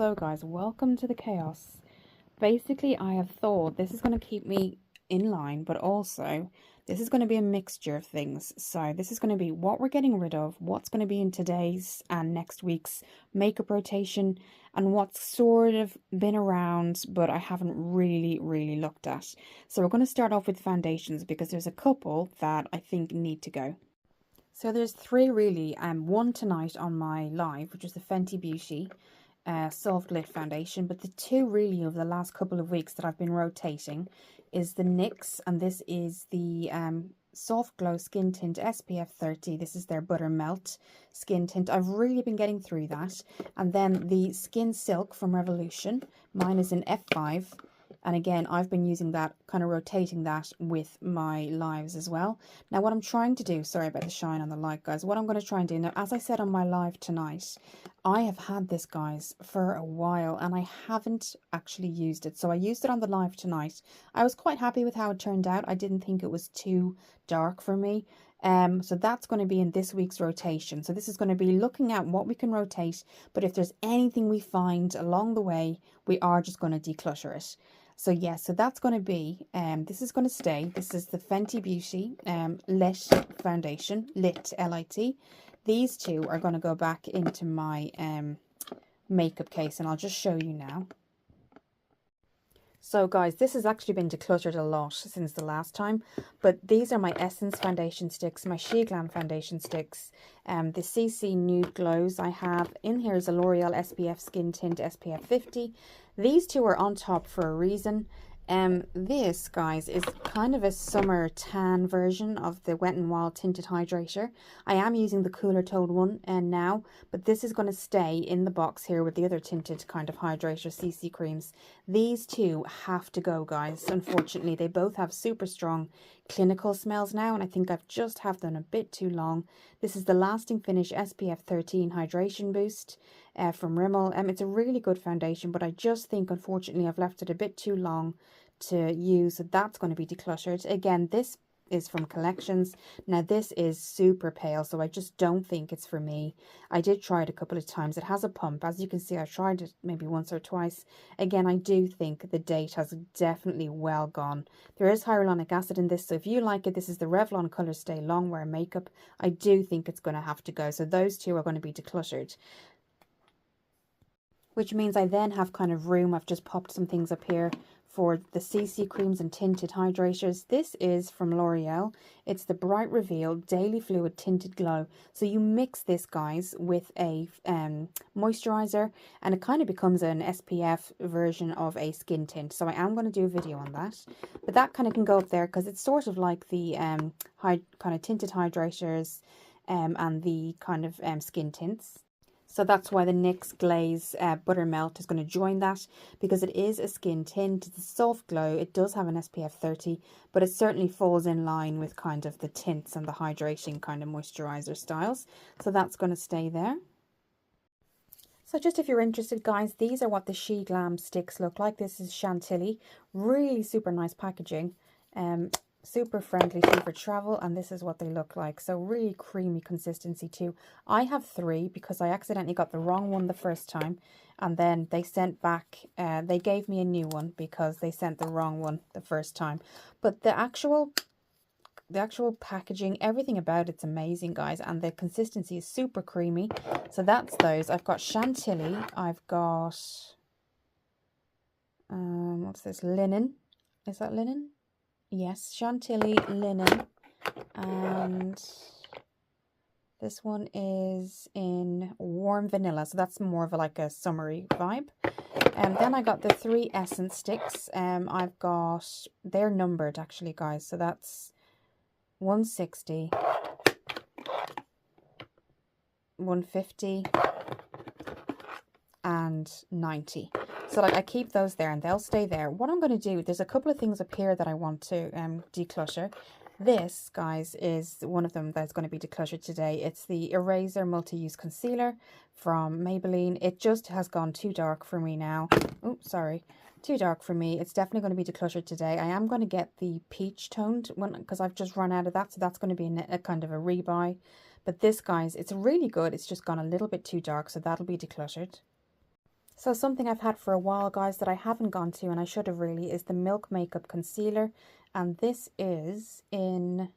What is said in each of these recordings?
So guys, welcome to the chaos. Basically, I have thought this is going to keep me in line, but also this is going to be a mixture of things. So this is going to be what we're getting rid of, what's going to be in today's and next week's makeup rotation, and what's sort of been around but I haven't really looked at. So we're going to start off with foundations because there's a couple that I think need to go. So there's three really, one tonight on my live, which is the Fenty Beauty soft lit foundation, but the two really of the last couple of weeks that I've been rotating is the NYX, and this is the Soft Glow Skin Tint SPF 30. This is their Butter Melt Skin Tint. I've really been getting through that. And then the Skin Silk from Revolution. Mine is in F5. And again, I've been using that, kind of rotating that with my lives as well. Now, what I'm trying to do, sorry about the shine on the light, guys. What I'm going to try and do now, as I said on my live tonight, I have had this, guys, for a while, and I haven't actually used it. So I used it on the live tonight. I was quite happy with how it turned out. I didn't think it was too dark for me. So that's going to be in this week's rotation. So this is going to be looking at what we can rotate, but if there's anything we find along the way, we are just going to declutter it. So yeah, so that's going to be, this is going to stay. This is the Fenty Beauty Lit Foundation, Lit, L-I-T. These two are going to go back into my makeup case, and I'll just show you now. So guys, this has actually been decluttered a lot since the last time, but these are my Essence foundation sticks, my Sheglam foundation sticks, the CC Nude Glows I have. In here is a L'Oreal SPF Skin Tint SPF 50. These two are on top for a reason. This, guys, is kind of a summer tan version of the Wet n Wild Tinted Hydrator. I am using the cooler toned one now, but this is going to stay in the box here with the other tinted kind of hydrator CC creams. These two have to go, guys. Unfortunately, they both have super strong clinical smells now, and I think I've just have them a bit too long. This is the Lasting Finish SPF 13 Hydration Boost from Rimmel. It's a really good foundation, but I just think, unfortunately, I've left it a bit too long to use, so that's going to be decluttered. Again, this is from Collections. Now this is super pale, so I just don't think it's for me. I did try it a couple of times. It has a pump, as you can see. I've tried it maybe once or twice. Again, I do think the date has definitely well gone. There is hyaluronic acid in this, so if you like it, this is the Revlon Color Stay Longwear Makeup. I do think it's going to have to go, so those two are going to be decluttered, which means I then have kind of room. I've just popped some things up here for the CC creams and tinted hydrators. This is from L'Oreal. It's the Bright Reveal Daily Fluid Tinted Glow. So you mix this, guys, with a moisturizer, and it kind of becomes an SPF version of a skin tint. So I am going to do a video on that. But that kind of can go up there because it's sort of like the kind of tinted hydrators and the kind of skin tints. So that's why the NYX Glaze Butter Melt is going to join that, because it is a skin tint. It's a soft glow. It does have an SPF 30, but it certainly falls in line with kind of the tints and the hydrating kind of moisturizer styles. So that's going to stay there. So just if you're interested, guys, these are what the Sheglam sticks look like. This is Chantilly. Really super nice packaging. Super friendly too for travel, and this is what they look like. So really creamy consistency too. I have three because I accidentally got the wrong one the first time, and then they sent back they gave me a new one because they sent the wrong one the first time. But the actual packaging, everything about it's amazing, guys, and the consistency is super creamy. So that's those. I've got Chantilly, I've got what's this, linen, is that linen? Yes, Chantilly, linen, and this one is in warm vanilla, so that's more of like a summery vibe. And then I got the three Essence sticks. I've got, they're numbered actually, guys, so that's 160, 150, and 90. So like I keep those there and they'll stay there. What I'm going to do, there's a couple of things up here that I want to declutter. This, guys, is one of them that's going to be decluttered today. It's the Eraser Multi-Use Concealer from Maybelline. It just has gone too dark for me now. Oh, sorry. Too dark for me. It's definitely going to be decluttered today. I am going to get the peach toned one because I've just run out of that. So that's going to be a kind of a rebuy. But this, guys, it's really good. It's just gone a little bit too dark. So that'll be decluttered. So something I've had for a while, guys, that I haven't gone to, and I should have really, is the Milk Makeup Concealer. And this is in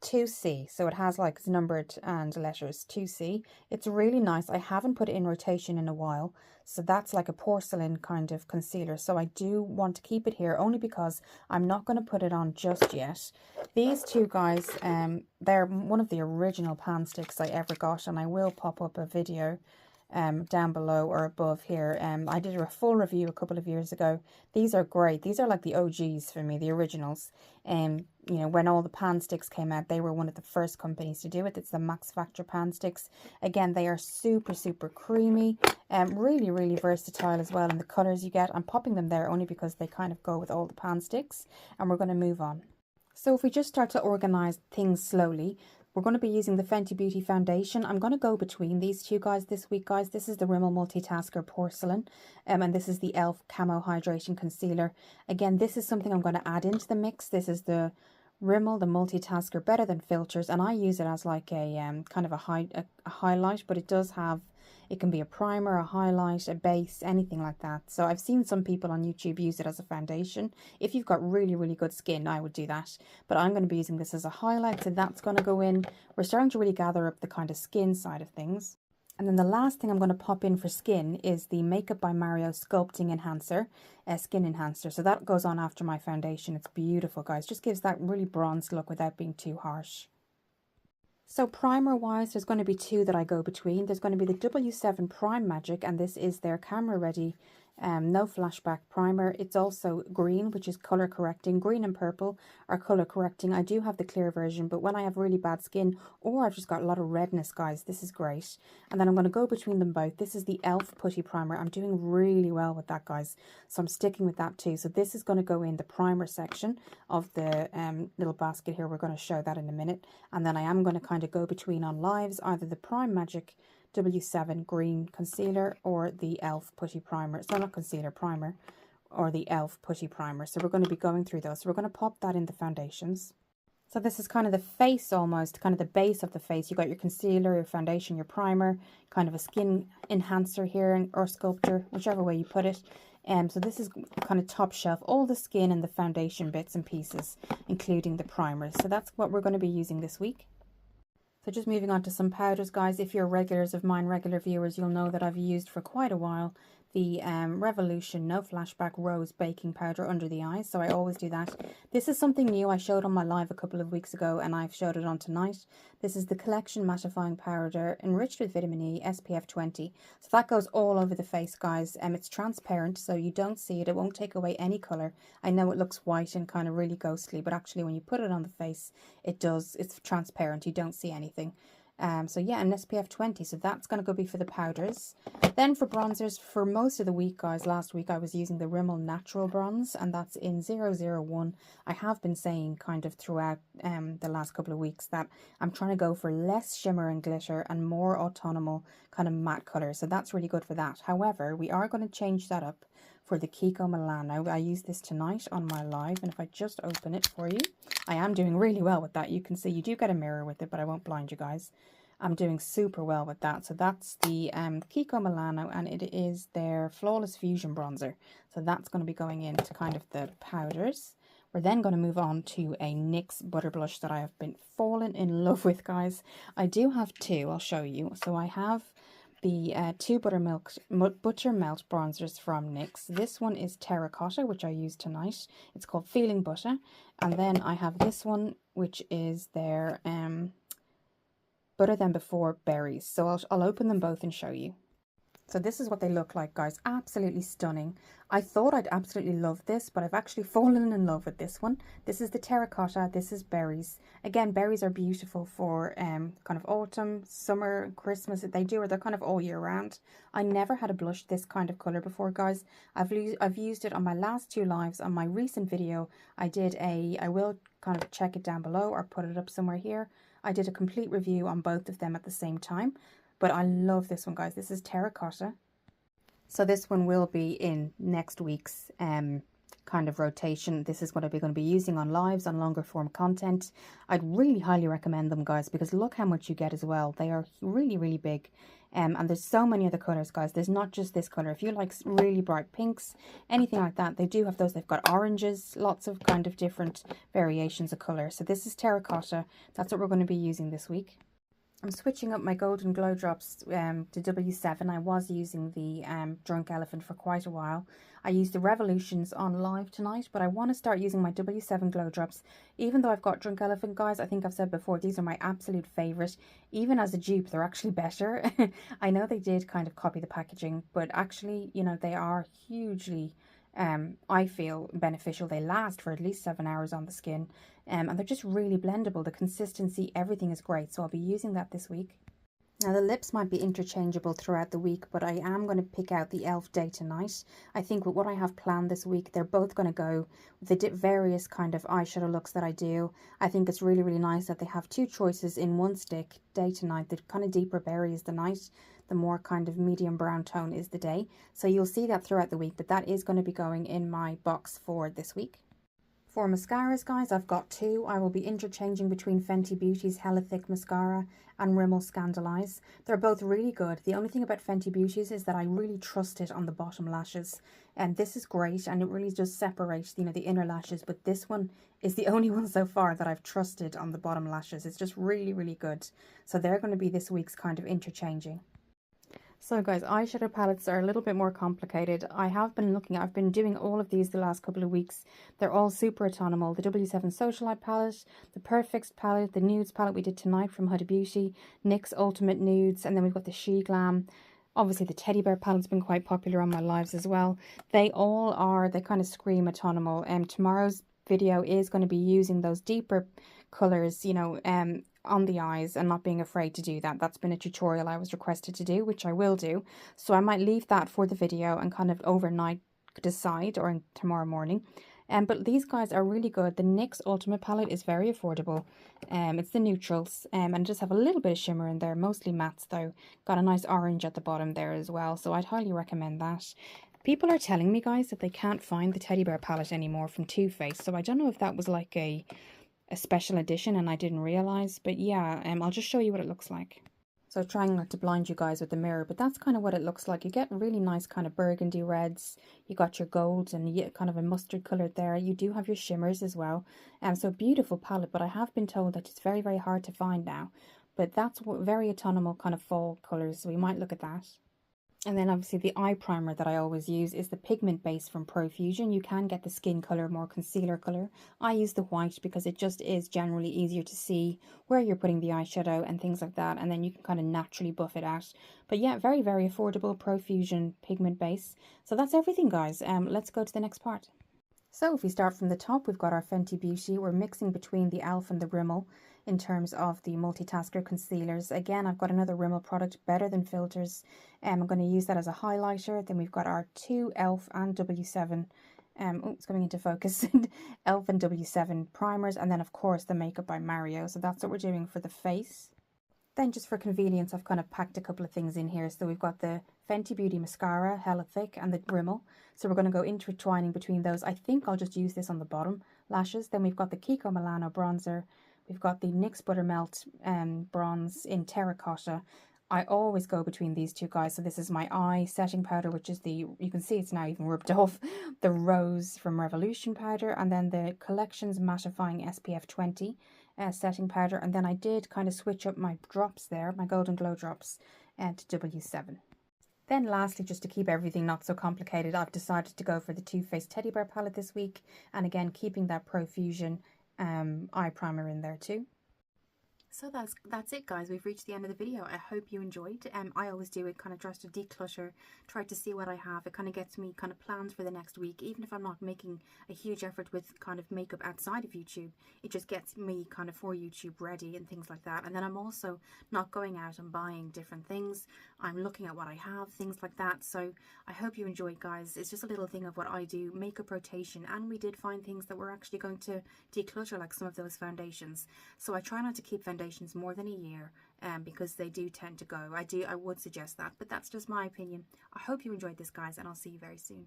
2C, so it has like numbered and letters 2C. It's really nice. I haven't put it in rotation in a while, so that's like a porcelain kind of concealer. So I do want to keep it here only because I'm not going to put it on just yet. These two guys, they're one of the original pan sticks I ever got, and I will pop up a video down below or above here. I did a full review a couple of years ago. These are great. These are like the OGs for me, the originals. You know, when all the pan sticks came out, they were one of the first companies to do it. It's the Max Factor pan sticks. Again, they are super, super creamy. Really, really versatile as well in the colours you get. I'm popping them there only because they kind of go with all the pan sticks. And we're going to move on. So if we just start to organise things slowly, we're going to be using the Fenty Beauty foundation. I'm going to go between these two guys this week, guys. This is the Rimmel Multitasker Porcelain, and this is the e.l.f. Camo Hydration Concealer. Again, this is something I'm going to add into the mix. This is the Rimmel, the Multitasker Better Than Filters, and I use it as like a kind of a highlight, but it does have, it can be a primer, a highlight, a base, anything like that. So I've seen some people on YouTube use it as a foundation. If you've got really, really good skin, I would do that. But I'm going to be using this as a highlight, so that's going to go in. We're starting to really gather up the kind of skin side of things. And then the last thing I'm going to pop in for skin is the Makeup by Mario Sculpting Enhancer, Skin Enhancer. So that goes on after my foundation. It's beautiful, guys. Just gives that really bronzed look without being too harsh. So primer wise, there's going to be two that I go between. There's going to be the W7 Prime Magic, and this is their camera ready no flashback primer. It's also green, which is color correcting. Green and purple are color correcting. I do have the clear version, but when I have really bad skin or I've just got a lot of redness, guys, this is great. And then I'm going to go between them both. This is the e.l.f. Putty Primer. I'm doing really well with that, guys, so I'm sticking with that too. So this is going to go in the primer section of the little basket here. We're going to show that in a minute. And then I am going to kind of go between on lives, either the Prime Magic W7 Green Concealer or the e.l.f. Putty Primer. So not concealer, primer, or the e.l.f. Putty Primer. So we're going to be going through those. So we're going to pop that in the foundations. So this is kind of the face almost, kind of the base of the face. You got your concealer, your foundation, your primer, kind of a skin enhancer here, or sculptor, whichever way you put it. So this is kind of top shelf, all the skin and the foundation bits and pieces, including the primers. So that's what we're going to be using this week. So just moving on to some powders, guys. If you're regulars of mine, regular viewers, you'll know that I've used for quite a while the Revolution No Flashback Rose Baking Powder under the eyes. So I always do that. This is something new I showed on my live a couple of weeks ago, and I've showed it on tonight. This is the Collection Mattifying Powder, enriched with vitamin E, SPF 20. So that goes all over the face, guys. It's transparent, so you don't see it. It won't take away any colour. I know it looks white and kind of really ghostly, but actually when you put it on the face, it does. It's transparent. You don't see anything. So yeah, an SPF 20, so that's going to go be for the powders. Then for bronzers, for most of the week, guys, last week I was using the Rimmel Natural Bronze, and that's in 001. I have been saying kind of throughout the last couple of weeks that I'm trying to go for less shimmer and glitter and more autumnal kind of matte colour, so that's really good for that. However, we are going to change that up for the Kiko Milano. I used this tonight on my live, and if I just open it for you, I am doing really well with that. You can see you do get a mirror with it, but I won't blind you guys. I'm doing super well with that. So that's the Kiko Milano, and it is their Flawless Fusion Bronzer. So that's going to be going into kind of the powders. We're then going to move on to a NYX Butter Blush that I have been falling in love with, guys. I do have two, I'll show you. So I have the two Buttermelt bronzers from NYX. This one is Terracotta, which I used tonight. It's called Feeling Butter. And then I have this one, which is their Butter Than Before Berries. So I'll open them both and show you. So this is what they look like, guys. Absolutely stunning. I thought I'd absolutely love this, but I've actually fallen in love with this one. This is the Terracotta. This is berries. Again, berries are beautiful for kind of autumn, summer, Christmas. They're kind of all year round. I never had a blush this kind of color before, guys. I've used it on my last two lives. On my recent video, I will kind of check it down below or put it up somewhere here. I did a complete review on both of them at the same time. But I love this one, guys. This is Terracotta. So this one will be in next week's kind of rotation. This is what I'm going to be using on lives, on longer form content. I'd really highly recommend them, guys, because look how much you get as well. They are really, really big. And there's so many other colors, guys. There's not just this color. If you like really bright pinks, anything like that, they do have those. They've got oranges, lots of kind of different variations of color. So this is terracotta. That's what we're going to be using this week. I'm switching up my Golden Glow Drops to W7. I was using the Drunk Elephant for quite a while. I used the Revolutions on live tonight, but I want to start using my W7 Glow Drops. Even though I've got Drunk Elephant, guys, I think I've said before, these are my absolute favourite. Even as a dupe, they're actually better. I know they did kind of copy the packaging, but actually, you know, they are hugely I feel beneficial. They last for at least 7 hours on the skin, and they're just really blendable. The consistency, everything is great, so I'll be using that this week. Now the lips might be interchangeable throughout the week, but I am going to pick out the e.l.f. Day to Night. I think with what I have planned this week, they're both going to go with the various kind of eyeshadow looks that I do. I think it's really, really nice that they have two choices in one stick, day to night. The kind of deeper berry is the night, the more kind of medium brown tone is the day. So you'll see that throughout the week, but that is going to be going in my box for this week. For mascaras, guys, I've got two. I will be interchanging between Fenty Beauty's Hella Thick Mascara and Rimmel Scandalize. They're both really good. The only thing about Fenty Beauty's is that I really trust it on the bottom lashes. And this is great, and it really does separate, you know, the inner lashes. But this one is the only one so far that I've trusted on the bottom lashes. It's just really, really good. So they're going to be this week's kind of interchanging. So guys, eyeshadow palettes are a little bit more complicated. I've been doing all of these the last couple of weeks. They're all super autonomous. The W7 Socialite palette, the Perfects palette, the Nudes palette we did tonight from Huda Beauty, NYX Ultimate Nudes, and then we've got the Sheglam. Obviously the Teddy Bear palette's been quite popular on my lives as well. They kind of scream autonomous. Tomorrow's video is going to be using those deeper colours, you know, on the eyes, and not being afraid to do that. That's been a tutorial I was requested to do, which I will do. So I might leave that for the video and kind of overnight decide, or tomorrow morning. But these guys are really good. The NYX Ultimate palette is very affordable. It's the neutrals, and just have a little bit of shimmer in there, mostly mattes though. Got a nice orange at the bottom there as well, so I'd highly recommend that. People are telling me, guys, that they can't find the Teddy Bear palette anymore from Too Faced, so I don't know if that was like a special edition and I didn't realize, but yeah, I'll just show you what it looks like. So trying not to blind you guys with the mirror, but that's kind of what it looks like. You get really nice kind of burgundy reds, you got your golds, and you get kind of a mustard color there. You do have your shimmers as well, so beautiful palette, but I have been told that it's very, very hard to find now. But that's very autonomous kind of fall colors, so we might look at that. And then obviously the eye primer that I always use is the pigment base from Profusion. You can get the skin color, more concealer color. I use the white because it just is generally easier to see where you're putting the eyeshadow and things like that. And then you can kind of naturally buff it out. But yeah, very, very affordable Profusion pigment base. So that's everything, guys. Let's go to the next part. So if we start from the top, we've got our Fenty Beauty. We're mixing between the e.l.f. and the Rimmel in terms of the multitasker concealers. Again, I've got another Rimmel product, better than filters. I'm going to use that as a highlighter. Then we've got our two e.l.f. and W7. It's coming into focus. e.l.f. and W7 primers, and then of course the Makeup by Mario. So that's what we're doing for the face. Then just for convenience, I've kind of packed a couple of things in here. So we've got the Fenty Beauty Mascara, Hella Thick, and the Rimmel. So we're going to go intertwining between those. I think I'll just use this on the bottom lashes. Then we've got the Kiko Milano bronzer. We've got the NYX Buttermelt bronze in terracotta. I always go between these two, guys. So this is my eye setting powder, which is you can see it's now even rubbed off, the Rose from Revolution powder, and then the Collections Mattifying SPF 20 setting powder. And then I did kind of switch up my drops there, my Golden Glow Drops, to W7. Then lastly, just to keep everything not so complicated, I've decided to go for the Too Faced Teddy Bear palette this week. And again, keeping that Profusion eye primer in there too. So that's it, guys. We've reached the end of the video. I hope you enjoyed. I always do it, kind of tries to declutter, try to see what I have. It kind of gets me kind of plans for the next week, even if I'm not making a huge effort with kind of makeup outside of YouTube. It just gets me kind of for YouTube ready and things like that. And then I'm also not going out and buying different things. I'm looking at what I have, things like that. So I hope you enjoyed, guys. It's just a little thing of what I do, makeup rotation, and we did find things that we're actually going to declutter, like some of those foundations. So I try not to keep foundations more than a year because they do tend to go. I would suggest that, but that's just my opinion. I hope you enjoyed this, guys, and I'll see you very soon.